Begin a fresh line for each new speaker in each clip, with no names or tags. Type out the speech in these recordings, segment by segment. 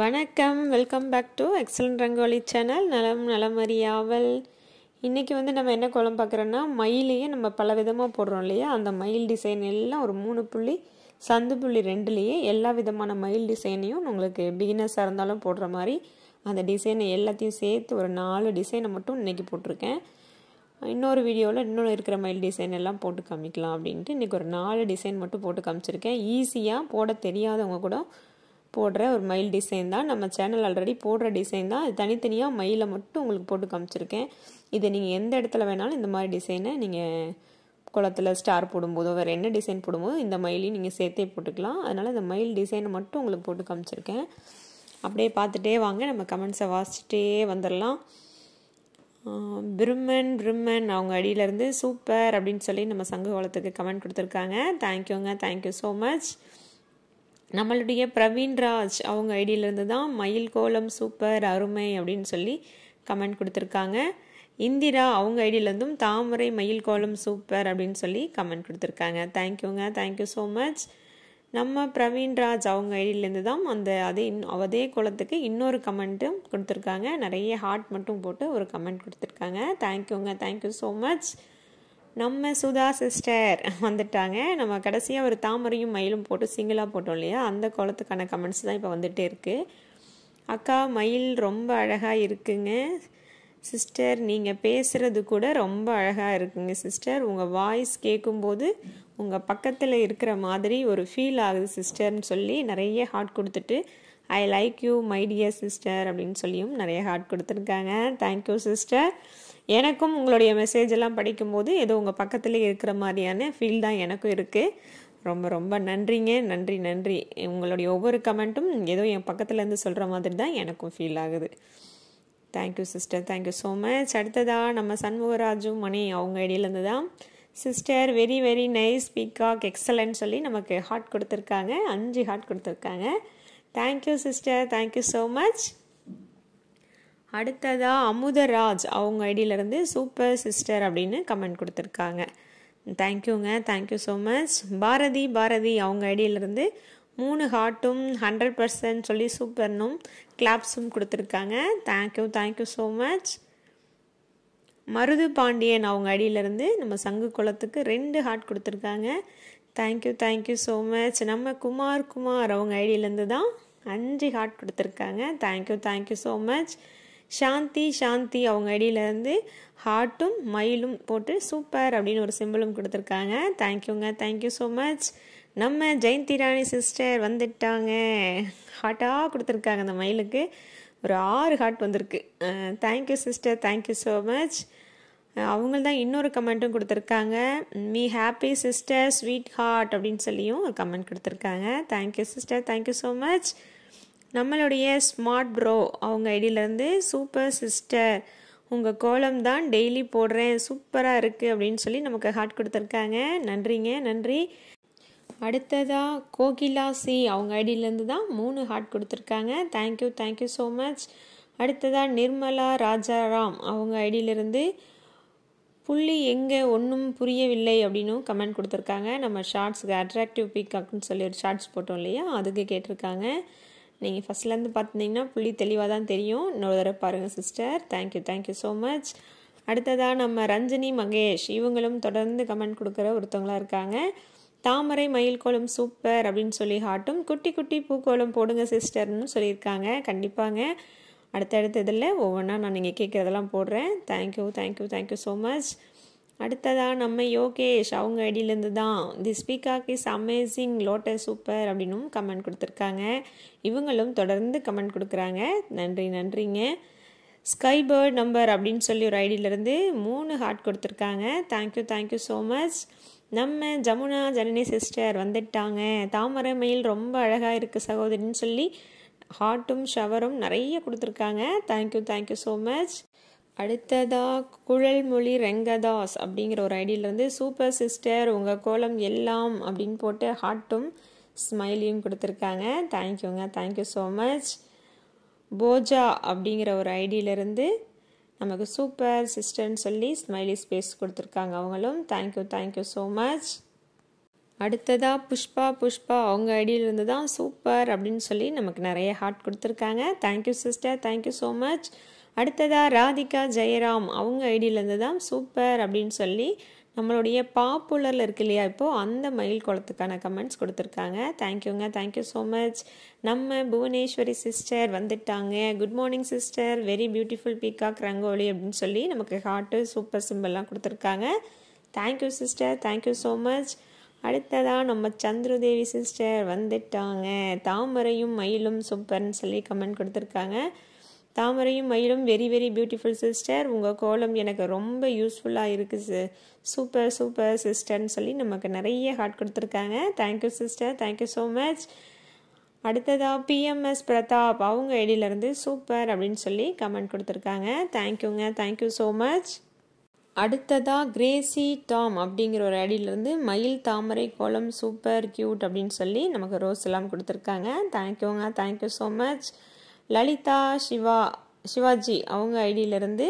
வணக்கம், welcome back to excellent rangoli channel. நலம் நலமறியாவல். இன்றைக்கி நம்ம என்ன கோலம் பார்க்குறோன்னா, மயிலையே நம்ம பல விதமாக போடுறோம் இல்லையா, அந்த மயில் டிசைன் எல்லாம் ஒரு 3 புள்ளி சந்து புள்ளி 2லேயே எல்லா விதமான மயில் டிசைனையும் உங்களுக்கு பிகினர்ஸாக இருந்தாலும் போடுற மாதிரி அந்த டிசைனை எல்லாத்தையும் சேர்த்து ஒரு 4 டிசைனை மட்டும் இன்றைக்கி போட்டிருக்கேன். இன்னொரு வீடியோவில் இன்னொன்று இருக்கிற மயில் டிசைன் எல்லாம் போட்டு காமிக்கலாம் அப்படின்ட்டு இன்றைக்கி ஒரு 4 டிசைன் மட்டும் போட்டு காமிச்சிருக்கேன். ஈஸியாக போட தெரியாதவங்க கூட போடுற ஒரு மயில் டிசைன் தான். நம்ம சேனல் ஆல்ரெடி போடுற டிசைன் தான். இது தனித்தனியாக மயிலை மட்டும் உங்களுக்கு போட்டு காமிச்சிருக்கேன். இதை நீங்கள் எந்த இடத்துல வேணாலும் இந்த மாதிரி டிசைனை நீங்கள் குளத்தில் ஸ்டார் போடும்போதோ வேறு என்ன டிசைன் போடும்போதோ இந்த மயிலையும் நீங்கள் சேர்த்தே போட்டுக்கலாம். அதனால் இந்த மயில் டிசைனை மட்டும் உங்களுக்கு போட்டு காமிச்சிருக்கேன். அப்படியே பார்த்துட்டே வாங்க, நம்ம கமெண்ட்ஸை வாசிச்சுட்டே வந்துடலாம். பிரம்மன் அவங்க அடியிலேருந்து சூப்பர் அப்படின்னு சொல்லி நம்ம சங்க கோலத்துக்கு கமெண்ட் கொடுத்துருக்காங்க. தேங்க்யூங்க, தேங்க்யூ ஸோ மச். நம்மளுடைய பிரவீன்ராஜ் அவங்க ஐடியிலேருந்து தான் மயில் கோலம் சூப்பர் அருமை அப்படின்னு சொல்லி கமெண்ட் கொடுத்துருக்காங்க. இந்திரா அவங்க ஐடியிலேருந்தும் தாமரை மயில் கோலம் சூப்பர் அப்படின்னு சொல்லி கமெண்ட் கொடுத்துருக்காங்க. தேங்க்யூங்க, தேங்க்யூ ஸோ மச். நம்ம பிரவீன்ராஜ் அவங்க ஐடியிலேருந்து தான் அதே கோலத்துக்கு இன்னொரு கமெண்ட்டும் கொடுத்துருக்காங்க. நிறைய ஹார்ட் மட்டும் போட்டு ஒரு கமெண்ட் கொடுத்துருக்காங்க. தேங்க்யூங்க, தேங்க்யூ ஸோ மச். நம்ம சுதா சிஸ்டர் வந்துட்டாங்க. நம்ம கடைசியாக ஒரு தாமரையும் மயிலும் போட்டு சிங்கிளாக போட்டோம் இல்லையா, அந்த கோலத்துக்கான கமெண்ட்ஸ் தான் இப்போ வந்துகிட்டே இருக்குது. அக்கா மயில் ரொம்ப அழகாக இருக்குங்க சிஸ்டர், நீங்கள் பேசுகிறது கூட ரொம்ப அழகாக இருக்குங்க சிஸ்டர், உங்கள் வாய்ஸ் கேட்கும்போது உங்கள் பக்கத்தில் இருக்கிற மாதிரி ஒரு ஃபீல் ஆகுது சிஸ்டர்னு சொல்லி நிறைய ஹார்ட் கொடுத்துட்டு I like you my dear sister அப்படின்னு சொல்லியும் நிறைய ஹார்ட் கொடுத்துருக்காங்க. Thank you sister. எனக்கும் உங்களுடைய மெசேஜ் எல்லாம் படிக்கும்போது ஏதோ உங்கள் பக்கத்துலேயே இருக்கிற மாதிரியான ஃபீல் தான் எனக்கும் இருக்குது. ரொம்ப ரொம்ப நன்றிங்க, நன்றி நன்றி. உங்களுடைய ஒவ்வொரு கமெண்ட்டும் ஏதோ என் பக்கத்துலேருந்து சொல்கிற மாதிரி தான் எனக்கும் ஃபீல் ஆகுது. Thank you sister, thank you so much. அடுத்ததாக நம்ம சண்முகராஜும் மணி அவங்க ஐடியிலேருந்து தான் sister very very nice peacock excellent சொல்லி நமக்கு ஹார்ட் கொடுத்துருக்காங்க. 5 ஹார்ட் கொடுத்துருக்காங்க. Thank you sister, thank you so much. அடுத்ததாக அமுதராஜ் அவங்க ஐடியிலேருந்து சூப்பர் சிஸ்டர் அப்படின்னு கமெண்ட் கொடுத்துருக்காங்க. தேங்க்யூங்க, தேங்க்யூ ஸோ மச். பாரதி அவங்க ஐடியிலேருந்து 3 ஹார்ட்டும் 100% சொல்லி சூப்பர்னும் கிளாப்ஸும் கொடுத்துருக்காங்க. Thank you, thank you so much. Marudhu Pandiyan அவங்க ஐடியிலேருந்து நம்ம சங்கு குளத்துக்கு 2 ஹார்ட் கொடுத்துருக்காங்க. Thank you, thank you so much. நம்ம குமார் அவங்க ஐடியிலேருந்து தான் 5 ஹார்ட் கொடுத்துருக்காங்க. Thank you, thank you so much. Shanthi அவங்க ஐடியிலேருந்து ஹார்ட்டும் மயிலும் போட்டு சூப்பர் அப்படின்னு ஒரு சிம்பிளும் கொடுத்துருக்காங்க. தேங்க்யூங்க, தேங்க்யூ ஸோ மச். நம்ம ஜெயந்தி ராணி சிஸ்டர் வந்துட்டாங்க. ஹார்ட்டாக கொடுத்துருக்காங்க. அந்த மயிலுக்கு ஒரு 6 ஹார்ட் வந்திருக்கு. Thank you sister, thank you so much. அவங்க தான் இன்னொரு கமெண்ட்டும் கொடுத்துருக்காங்க. Me happy sister sweetheart அப்படின்னு சொல்லியும் ஒரு கமெண்ட் கொடுத்துருக்காங்க. Thank you sister, thank you so much. நம்மளுடைய ஸ்மார்ட் ப்ரோ அவங்க ஐடியிலேருந்து சூப்பர் சிஸ்டர் உங்கள் கோலம் தான் டெய்லி போடுறேன் சூப்பராக இருக்குது அப்படின்னு சொல்லி நமக்கு ஹார்ட் கொடுத்துருக்காங்க. நன்றிங்க, நன்றி. அடுத்ததாக கோகிலா சி அவங்க ஐடியிலேருந்து தான் 3 ஹார்ட் கொடுத்துருக்காங்க. Thank you, thank you so much. அடுத்ததாக நிர்மலா ராஜாராம் அவங்க ஐடியிலேருந்து புள்ளி எங்கே ஒன்றும் புரியவில்லை அப்படின்னு கமெண்ட் கொடுத்துருக்காங்க. நம்ம ஷார்ட்ஸுக்கு அட்ராக்டிவ் பீகாக்னு சொல்லி ஒரு ஷார்ட்ஸ் போட்டோம் இல்லையா, அதுக்கு கேட்டிருக்காங்க. நீங்கள் ஃபஸ்ட்லேருந்து பார்த்துட்டிங்கன்னா புள்ளி தெளிவாக தான் தெரியும். இன்னொரு தடவை பாருங்கள் sister. Thank you, thank you so much. அடுத்ததாக நம்ம ரஞ்சினி மகேஷ் இவங்களும் தொடர்ந்து கமெண்ட் கொடுக்குற ஒருத்தவங்களாக இருக்காங்க. தாமரை மயில் கோலம் சூப்பர் அப்படின்னு சொல்லி ஹார்ட்டும் குட்டி குட்டி பூக்கோலம் போடுங்க சிஸ்டர்னு சொல்லியிருக்காங்க. கண்டிப்பாங்க அடுத்தடுத்த இதில் ஒவ்வொன்றா நான் நீங்கள் கேட்குறதெல்லாம் போடுறேன். Thank you, thank you, thank you so much. அடுத்ததாக நம்ம யோகேஷ் அவங்க ஐடியிலேருந்து தான் this peacock is amazing lotus super அப்படின்னும் கமெண்ட் கொடுத்துருக்காங்க. இவங்களும் தொடர்ந்து கமெண்ட் கொடுக்குறாங்க. நன்றி, நன்றிங்க. ஸ்கை பேர்ட் நம்பர் அப்படின்னு சொல்லி ஒரு ஐடியிலேருந்து 3 ஹார்ட் கொடுத்துருக்காங்க. Thank you, thank you so much. நம்ம ஜமுனா ஜனனி சிஸ்டர் வந்துட்டாங்க. தாமரை மயில் ரொம்ப அழகாக இருக்குது சகோதரின்னு சொல்லி ஹார்ட்டும் ஷவரும் நிறைய கொடுத்துருக்காங்க. Thank you, thank you so much. அடுத்ததாக குழல்மொழி ரெங்கதாஸ் அப்படிங்கிற ஒரு ஐடியிலேருந்து சூப்பர் சிஸ்டர் உங்கள் கோலம் எல்லாம் அப்படின்னு போட்டு ஹார்ட்டும் ஸ்மைலியும் கொடுத்துருக்காங்க. தேங்க்யூங்க, தேங்க்யூ ஸோ மச். போஜா அப்படிங்கிற ஒரு ஐடியிலேருந்து நமக்கு சூப்பர் சிஸ்டர்னு சொல்லி ஸ்மைலி ஸ்பேஸ் கொடுத்துருக்காங்க. அவங்களும் தேங்க்யூ, தேங்க்யூ ஸோ மச். அடுத்ததாக புஷ்பா அவங்க ஐடியிலேருந்து தான் சூப்பர் அப்படின்னு சொல்லி நமக்கு நிறைய ஹார்ட் கொடுத்துருக்காங்க. Thank you sister, thank you so much. அடுத்ததாக ராதிகா ஜெயராம் அவங்க ஐடியிலேருந்து தான் சூப்பர் அப்படின்னு சொல்லி நம்மளுடைய பாப்புலரில் இருக்கு இல்லையா இப்போது அந்த மயில் குளத்துக்கான கமெண்ட்ஸ் கொடுத்துருக்காங்க. தேங்க்யூங்க, தேங்க்யூ ஸோ மச். நம்ம புவனேஸ்வரி சிஸ்டர் வந்துட்டாங்க. Good morning sister, very beautiful peacock rangoli அப்படின்னு சொல்லி நமக்கு ஹார்ட்டு சூப்பர் சிம்பிள்லாம் கொடுத்துருக்காங்க. Thank you sister, thank you so much. அடுத்ததாக நம்ம சந்திரதேவி சிஸ்டர் வந்துட்டாங்க. தாமரையும் மயிலும் சூப்பர்னு சொல்லி கமெண்ட் கொடுத்துருக்காங்க. தாமரையும் மயிலும் வெரி வெரி பியூட்டிஃபுல் சிஸ்டர், உங்கள் கோலம் எனக்கு ரொம்ப யூஸ்ஃபுல்லாக இருக்குது சூப்பர் சூப்பர் சிஸ்டர்னு சொல்லி நமக்கு நிறைய ஹார்ட் கொடுத்துருக்காங்க. Thank you sister, thank you so much. அடுத்ததாக பிஎம்எஸ் பிரதாப் அவங்க ஐடியிலேருந்து சூப்பர் அப்படின்னு சொல்லி கமெண்ட் கொடுத்துருக்காங்க. தேங்க்யூங்க, தேங்க்யூ ஸோ மச். அடுத்ததாக கிரேசி டாம் அப்படிங்கிற ஒரு ஐடியிலேருந்து மயில் தாமரை கோலம் சூப்பர் க்யூட் அப்படின்னு சொல்லி நமக்கு ரோஸ் எல்லாம் கொடுத்துருக்காங்க. தேங்க்யூங்க, thank you so much. Lalitha Sivaji அவங்க ஐடியிலேருந்து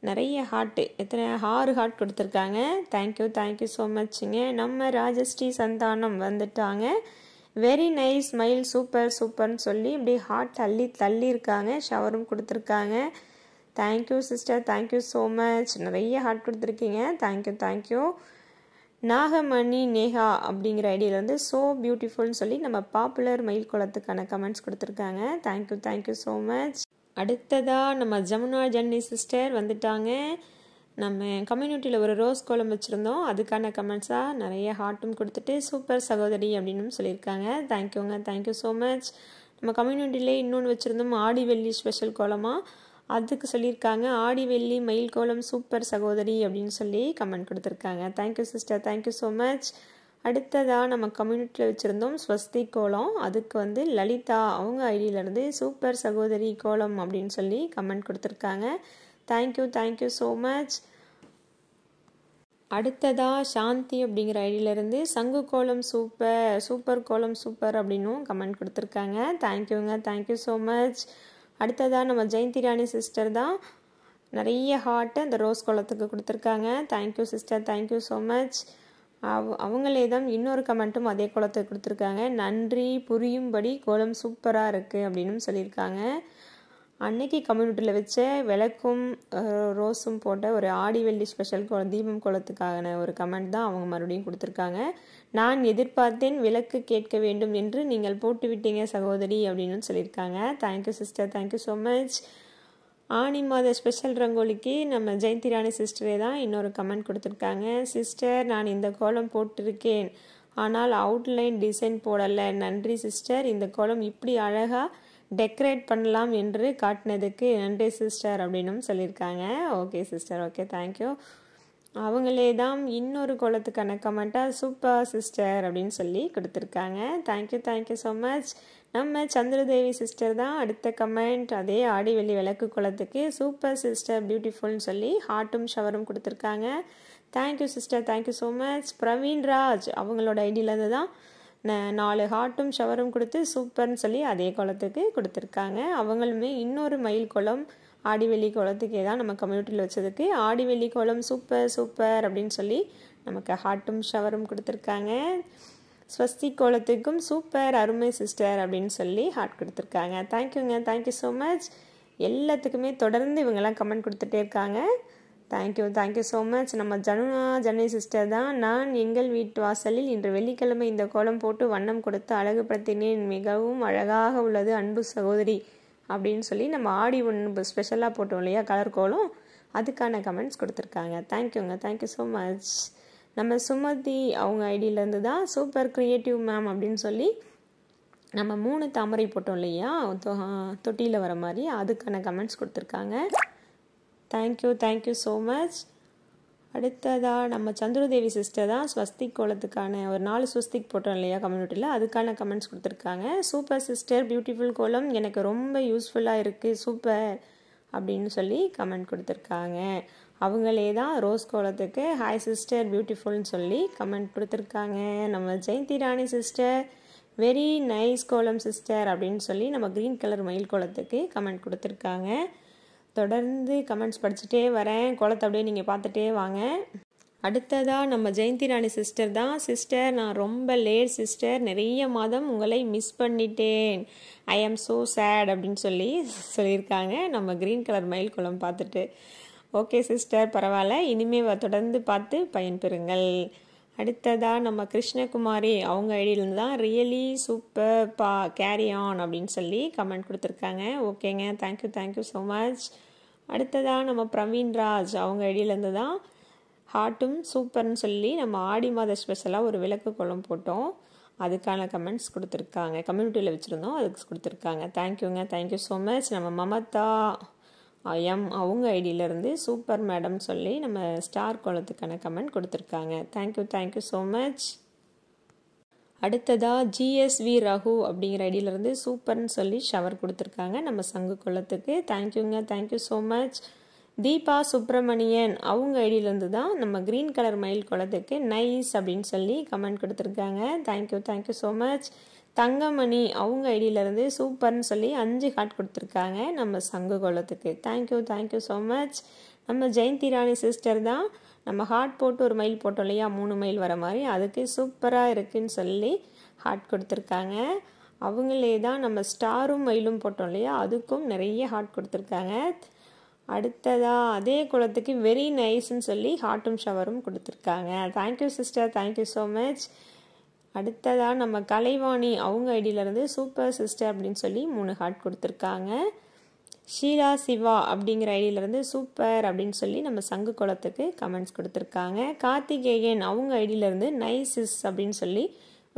நிறைய ஹார்ட்டு, எத்தனை 6 ஹார்ட் கொடுத்துருக்காங்க. தேங்க்யூ, தேங்க்யூ ஸோ மச்சுங்க. நம்ம ராஜஸ்ரீ சந்தானம் வந்துட்டாங்க. வெரி நைஸ் மயில் சூப்பர் சூப்பர்னு சொல்லி இப்படி ஹார்ட் தள்ளி இருக்காங்க. ஷவரும் கொடுத்துருக்காங்க. Thank you sister, thank you so much. நிறைய ஹார்ட் கொடுத்துருக்கீங்க. Thank you, thank you. நாகமணி நேஹா அப்படிங்கிற ஐடியிலேருந்து ஸோ பியூட்டிஃபுல்னு சொல்லி நம்ம பாப்புலர் மயில் குளத்துக்கான கமெண்ட்ஸ் கொடுத்துருக்காங்க. Thank you, thank you so much. அடுத்ததாக நம்ம ஜமுனா ஜன்னி சிஸ்டர் வந்துட்டாங்க. நம்ம கம்யூனிட்டியில் ஒரு ரோஸ் கோலம் வச்சுருந்தோம், அதுக்கான கமெண்ட்ஸாக நிறைய ஹார்ட்டும் கொடுத்துட்டு சூப்பர் சகோதரி அப்படின்னு சொல்லியிருக்காங்க. தேங்க்யூங்க, தேங்க்யூ ஸோ மச். நம்ம கம்யூனிட்டியிலே இன்னொன்று வச்சுருந்தோம் ஆடி வெள்ளி ஸ்பெஷல் கோலமாக, அதுக்கு சொல்லியிருக்காங்க ஆடி வெள்ளி மயில் கோலம் சூப்பர் சகோதரி அப்படின்னு சொல்லி கமெண்ட் கொடுத்துருக்காங்க. Thank you sister, thank you so much. அடுத்ததாக நம்ம கம்யூனிட்டியில் வச்சுருந்தோம் ஸ்வஸ்தி கோலம், அதுக்கு லலிதா அவங்க ஐடியிலேருந்து சூப்பர் சகோதரி கோலம் அப்படின்னு சொல்லி கமெண்ட் கொடுத்துருக்காங்க. Thank you, thank you so much. அடுத்ததாக சாந்தி அப்படிங்கிற ஐடியிலேருந்து சங்கு கோலம் சூப்பர் கோலம் சூப்பர் அப்படின்னும் கமெண்ட் கொடுத்துருக்காங்க. தேங்க்யூங்க, தேங்க்யூ ஸோ மச். அடுத்ததாக நம்ம ஜெயந்தி ராணி சிஸ்டர் தான் நிறைய ஹார்ட்டு அந்த ரோஸ் கோலத்துக்கு கொடுத்துருக்காங்க. Thank you sister, thank you so much. அவங்களே தான் இன்னொரு கமெண்ட்டும் அதே கோலத்துக்கு கொடுத்துருக்காங்க. நன்றி, புரியும்படி கோலம் சூப்பராக இருக்குது அப்படின்னு சொல்லியிருக்காங்க. அன்னைக்கு கம்யூனிட்டியில் வச்ச விளக்கும் ரோஸும் போட்ட ஒரு ஆடி வெள்ளி ஸ்பெஷல் தீபம் கோலத்துக்கான ஒரு கமெண்ட் தான் அவங்க மறுபடியும் கொடுத்துருக்காங்க. நான் எதிர்பார்த்தேன் விளக்கு கேட்க வேண்டும் என்று நீங்கள் போட்டு விட்டீங்க சகோதரி அப்படின்னு சொல்லியிருக்காங்க. Thank you sister, thank you so much. Aani மாத ஸ்பெஷல் ரங்கோலிக்கு நம்ம ஜெயந்தி ராணி சிஸ்டரே தான் இன்னொரு கமெண்ட் கொடுத்துருக்காங்க. சிஸ்டர், நான் இந்த கோலம் போட்டிருக்கேன், ஆனால் அவுட்லைன் டிசைன் போடலை. நன்றி சிஸ்டர், இந்த கோலம் இப்படி அழகாக டெக்கரேட் பண்ணலாம் என்று காட்டினதுக்கு நன்றி சிஸ்டர் அப்படின்னும் சொல்லியிருக்காங்க. Okay sister, okay, thank you. அவங்களே தான் இன்னொரு கோலத்துக்கான கமெண்ட்டாக சூப்பர் சிஸ்டர் அப்படின்னு சொல்லி கொடுத்துருக்காங்க. Thank you, thank you so much. நம்ம சந்திரதேவி சிஸ்டர் தான் அடுத்த கமெண்ட் அதே ஆடி வெள்ளி விளக்கு கோலத்துக்கு சூப்பர் சிஸ்டர் பியூட்டிஃபுல்னு சொல்லி ஹார்ட்டும் ஷவரும் கொடுத்துருக்காங்க. Thank you sister, thank you so much. Praveen Raj அவங்களோட ஐடியிலேருந்து தான் 4 ஹார்ட்டும் ஷவரும் கொடுத்து சூப்பர்னு சொல்லி அதே கோலத்துக்கு கொடுத்துருக்காங்க. அவங்களுமே இன்னொரு மயில் கோலம் ஆடிவெள்ளி கோலத்துக்கே தான் நம்ம கம்யூனிட்டியில் வச்சதுக்கு ஆடிவெள்ளி கோலம் சூப்பர் சூப்பர் அப்படின்னு சொல்லி நமக்கு ஹார்ட்டும் ஷவரும் கொடுத்துருக்காங்க. ஸ்வஸ்தி கோலத்துக்கும் சூப்பர் அருமை சிஸ்டர் அப்படின்னு சொல்லி ஹார்ட் கொடுத்துருக்காங்க. தேங்க்யூங்க, தேங்க்யூ ஸோ மச். எல்லாத்துக்குமே தொடர்ந்து இவங்கெல்லாம் கமெண்ட் கொடுத்துட்டே இருக்காங்க. Thank you, thank you so much. நம்ம ஜனனி சிஸ்டர் தான் நான் எங்கள் வீட்டு வாசலில் இன்று வெள்ளிக்கிழமை இந்த கோலம் போட்டு வண்ணம் கொடுத்து அழகுபடுத்தினேன், மிகவும் அழகாக உள்ளது அன்பு சகோதரி அப்படின்னு சொல்லி நம்ம ஆடி ஒன்று ஸ்பெஷலாக போட்டோம் இல்லையா கலர் கோலம், அதுக்கான கமெண்ட்ஸ் கொடுத்துருக்காங்க. தேங்க்யூங்க, தேங்க்யூ ஸோ மச். நம்ம சுமதி அவங்க ஐடியிலேருந்து தான் சூப்பர் க்ரியேட்டிவ் மேம் அப்படின்னு சொல்லி நம்ம 3 தாமரை போட்டோம் இல்லையா தொட்டியில் வர மாதிரி, அதுக்கான கமெண்ட்ஸ் கொடுத்துருக்காங்க. Thank you, thank you so much. அடுத்ததாக நம்ம சந்திரதேவி சிஸ்டர் தான் ஸ்வஸ்திக் கோலத்துக்கான ஒரு 4 ஸ்வஸ்திக் போட்டோம் இல்லையா கம்யூனிட்டியில், அதுக்கான கமெண்ட்ஸ் கொடுத்துருக்காங்க. சூப்பர் சிஸ்டர், பியூட்டிஃபுல் கோலம் எனக்கு ரொம்ப யூஸ்ஃபுல்லாக இருக்குது சூப்பர் அப்படின்னு சொல்லி கமெண்ட் கொடுத்துருக்காங்க. அவங்களே தான் ரோஸ் கோலத்துக்கு ஹாய் சிஸ்டர் பியூட்டிஃபுல்னு சொல்லி கமெண்ட் கொடுத்துருக்காங்க. நம்ம ஜெயந்தி ராணி சிஸ்டர் வெரி நைஸ் கோலம் சிஸ்டர் அப்படின்னு சொல்லி நம்ம க்ரீன் கலர் மயில் கோலத்துக்கு கமெண்ட் கொடுத்துருக்காங்க. தொடர்ந்து கமெண்ட்ஸ் படிச்சுட்டே வரேன், கோலத்தை அப்படியே நீங்கள் பார்த்துட்டே வாங்க. அடுத்ததாக நம்ம ஜெயந்தி ராணி சிஸ்டர் தான். சிஸ்டர், நான் ரொம்ப லேட் சிஸ்டர், நிறைய மாதம் உங்களை மிஸ் பண்ணிட்டேன், ஐ ஆம் ஸோ சேட் அப்படின்னு சொல்லியிருக்காங்க நம்ம க்ரீன் கலர் மயில் குளம் பார்த்துட்டு. ஓகே சிஸ்டர், பரவாயில்ல, இனிமேல் தொடர்ந்து பார்த்து பயன்பெறுங்கள். அடுத்ததாக நம்ம கிருஷ்ணகுமாரி அவங்க ஐடியிலேருந்து தான் ரியலி சூப்பர் பா கேரி ஆன் அப்படின்னு கமெண்ட் கொடுத்துருக்காங்க. ஓகேங்க, தேங்க்யூ ஸோ மச். அடுத்ததாக நம்ம பிரவீன்ராஜ் அவங்க ஐடியிலேருந்து தான் ஹார்ட்டும் சூப்பர்னு நம்ம ஆடி மாத ஸ்பெஷலாக ஒரு விளக்கு கோலம் போட்டோம், அதுக்கான கமெண்ட்ஸ் கொடுத்துருக்காங்க. கம்யூனிட்டியில் வச்சுருந்தோம், அதுக்கு கொடுத்துருக்காங்க. Thank you so much. நம்ம மமதா அவங்க ஐடியிலேருந்து சூப்பர் மேடம் நம்ம ஸ்டார் கோலத்துக்கான கமெண்ட் கொடுத்துருக்காங்க. Thank you so much. அடுத்ததாக ஜிஎஸ்வி ரகு அப்படிங்கிற ஐடியிலேருந்து சூப்பர்னு ஷவர் கொடுத்துருக்காங்க நம்ம சங்கு கோலத்துக்கு. Thank you so much. Deepa Subramanian அவங்க ஐடியிலேருந்து தான் நம்ம க்ரீன் கலர் மயில் குளத்துக்கு நைஸ் அப்படின்னு கமெண்ட் கொடுத்துருக்காங்க. Thank you so much. தங்கமணி அவங்க ஐடியிலேருந்து சூப்பர்னு 5 ஹார்ட் கொடுத்துருக்காங்க நம்ம சங்கு குளத்துக்கு. Thank you so much. நம்ம ஜெயந்தி ராணி சிஸ்டர் தான் நம்ம ஹார்ட் போட்டு ஒரு மயில் போட்டோம் இல்லையா, 3 மயில் வர மாதிரி, அதுக்கு சூப்பராக இருக்குன்னு ஹார்ட் கொடுத்துருக்காங்க. அவங்களே தான் நம்ம ஸ்டாரும் மயிலும் போட்டோம் இல்லையா, அதுக்கும் நிறைய ஹார்ட் கொடுத்துருக்காங்க. அடுத்ததாக அதே குளத்துக்கு வெரி நைஸ்ன்னு ஹார்ட்டும் ஷவரும் கொடுத்துருக்காங்க. Thank you sister, thank you so much. அடுத்ததாக நம்ம கலைவாணி அவங்க ஐடியிலேருந்து சூப்பர் சிஸ்டர் அப்படின்னு 3 ஹார்ட் கொடுத்துருக்காங்க. ஷீலா சிவா அப்படிங்கிற ஐடியிலேருந்து சூப்பர் அப்படின்னு நம்ம சங்கு குளத்துக்கு கமெண்ட்ஸ் கொடுத்துருக்காங்க. கார்த்திகேயன் அவங்க ஐடியிலேருந்து நைசிஸ் அப்படின்னு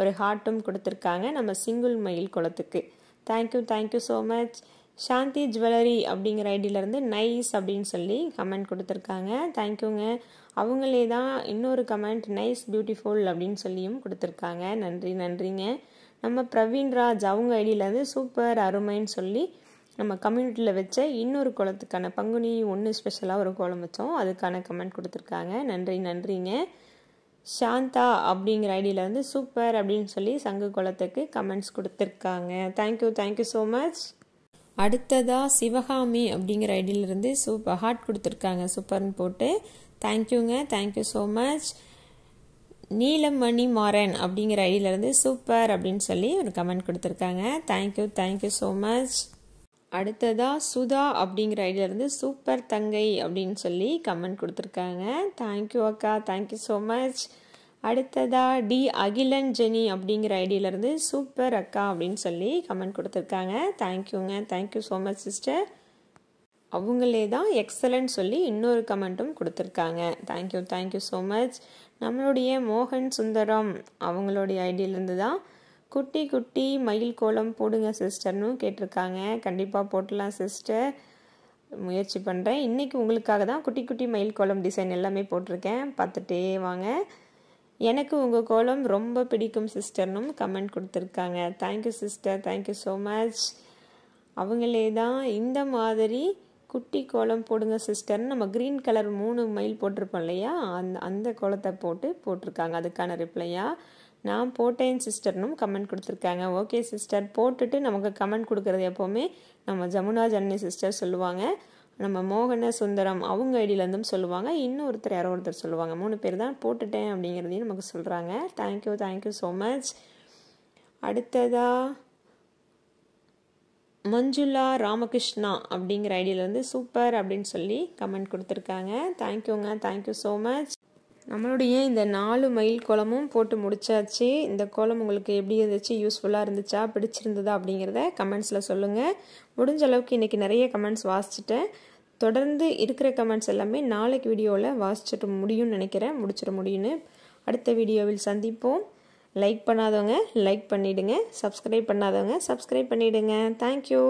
ஒரு ஹார்ட்டும் கொடுத்துருக்காங்க நம்ம சிங்கிள் மயில் குளத்துக்கு. Thank you so much. Shanthi jewellery அப்படிங்கிற ஐடியிலேருந்து நைஸ் அப்படின்னு கமெண்ட் கொடுத்துருக்காங்க. தேங்க்யூங்க. அவங்களே தான் இன்னொரு கமெண்ட் நைஸ் பியூட்டிஃபுல் அப்படின்னு கொடுத்துருக்காங்க. நன்றிங்க. நம்ம பிரவீன்ராஜ் அவங்க ஐடியிலேருந்து சூப்பர் அருமைன்னு நம்ம கம்யூனிட்டியில் வச்ச இன்னொரு கோலத்துக்கான பங்குனி 1 ஸ்பெஷலாக ஒரு கோலம் வச்சோம், அதுக்கான கமெண்ட் கொடுத்துருக்காங்க. நன்றிங்க. சாந்தா அப்படிங்கிற ஐடியிலேருந்து சூப்பர் அப்படின்னு சங்கு கோலத்துக்கு கமெண்ட்ஸ் கொடுத்துருக்காங்க. Thank you so much. அடுத்ததாக சிவகாமி அப்படிங்கிற ஐடியிலேருந்து சூப்பர் ஹார்ட் கொடுத்துருக்காங்க சூப்பர்னு போட்டு. Thank you so much. Neelamani Maran அப்படிங்கிற ஐடியிலேருந்து சூப்பர் அப்படின்னு ஒரு கமெண்ட் கொடுத்துருக்காங்க. Thank you so much. அடுத்ததாக சுதா அப்படிங்கிற ஐடியிலேருந்து சூப்பர் தங்கை அப்படின்னு கமெண்ட் கொடுத்துருக்காங்க. தேங்க்யூ அக்கா, தேங்க்யூ ஸோ மச். அடுத்ததாக டி அகிலன் ஜெனி அப்படிங்கிற ஐடியிலேருந்து சூப்பர் அக்கா அப்படின்னு கமெண்ட் கொடுத்துருக்காங்க. Thank you so much sister. அவங்களே தான் எக்ஸலன்ட் இன்னொரு கமெண்ட்டும் கொடுத்துருக்காங்க. Thank you so much. நம்மளுடைய மோகன் சுந்தரம் அவங்களுடைய ஐடியிலேருந்து தான் குட்டி மயில் கோலம் போடுங்க சிஸ்டர்னு கேட்டிருக்காங்க. கண்டிப்பாக போட்டலாம் சிஸ்டர், முயற்சி பண்ணுறேன். இன்றைக்கி உங்களுக்காக தான் குட்டி மயில் கோலம் டிசைன் எல்லாமே போட்டிருக்கேன், பார்த்துட்டே வாங்க. எனக்கு உங்கள் கோலம் ரொம்ப பிடிக்கும் சிஸ்டர்னும் கமெண்ட் கொடுத்துருக்காங்க. Thank you sister, thank you so much. அவங்களே தான் இந்த மாதிரி குட்டி கோலம் போடுங்க சிஸ்டர்னு நம்ம க்ரீன் கலர் 3 மயில் போட்டிருப்போம் இல்லையா, அந்த கோலத்தை போட்டிருக்காங்க. அதுக்கான ரிப்ளையா நான் போட்டேன் சிஸ்டர்னும் கமெண்ட் கொடுத்துருக்காங்க. ஓகே சிஸ்டர், போட்டுட்டு நமக்கு கமெண்ட் கொடுக்குறது எப்போவுமே நம்ம ஜமுனா ஜனனி சிஸ்டர் சொல்லுவாங்க, நம்ம மோகன சுந்தரம் அவங்க ஐடியிலேருந்தும் சொல்லுவாங்க, இன்னொருத்தர் யாரோ ஒருத்தர் சொல்லுவாங்க. 3 பேர் தான் போட்டுட்டேன் அப்படிங்கிறதையும் நமக்கு சொல்கிறாங்க. Thank you so much. அடுத்ததாக மஞ்சுளா ராமகிருஷ்ணா அப்படிங்கிற ஐடியிலேருந்து சூப்பர் அப்படின்னு கமெண்ட் கொடுத்துருக்காங்க. Thank you so much. நம்மளுடைய இந்த 4 மயில் கோலமும் போட்டு முடிச்சாச்சு. இந்த கோலம் உங்களுக்கு எப்படி இருந்துச்சு, யூஸ்ஃபுல்லாக இருந்துச்சா, பிடிச்சிருந்ததா அப்படிங்கிறத கமெண்ட்ஸில் சொல்லுங்கள். முடிஞ்ச அளவுக்கு இன்றைக்கி நிறைய கமெண்ட்ஸ் வாசிச்சுட்டேன். தொடர்ந்து இருக்கிற கமெண்ட்ஸ் எல்லாமே நாளைக்கு வீடியோவில் வாசிச்சுட்டு முடிச்சிட முடியும்னு. அடுத்த வீடியோவில் சந்திப்போம். லைக் பண்ணாதவங்க லைக் பண்ணிவிடுங்க, சப்ஸ்கிரைப் பண்ணாதவங்க சப்ஸ்கிரைப் பண்ணிவிடுங்க. தேங்க்யூ.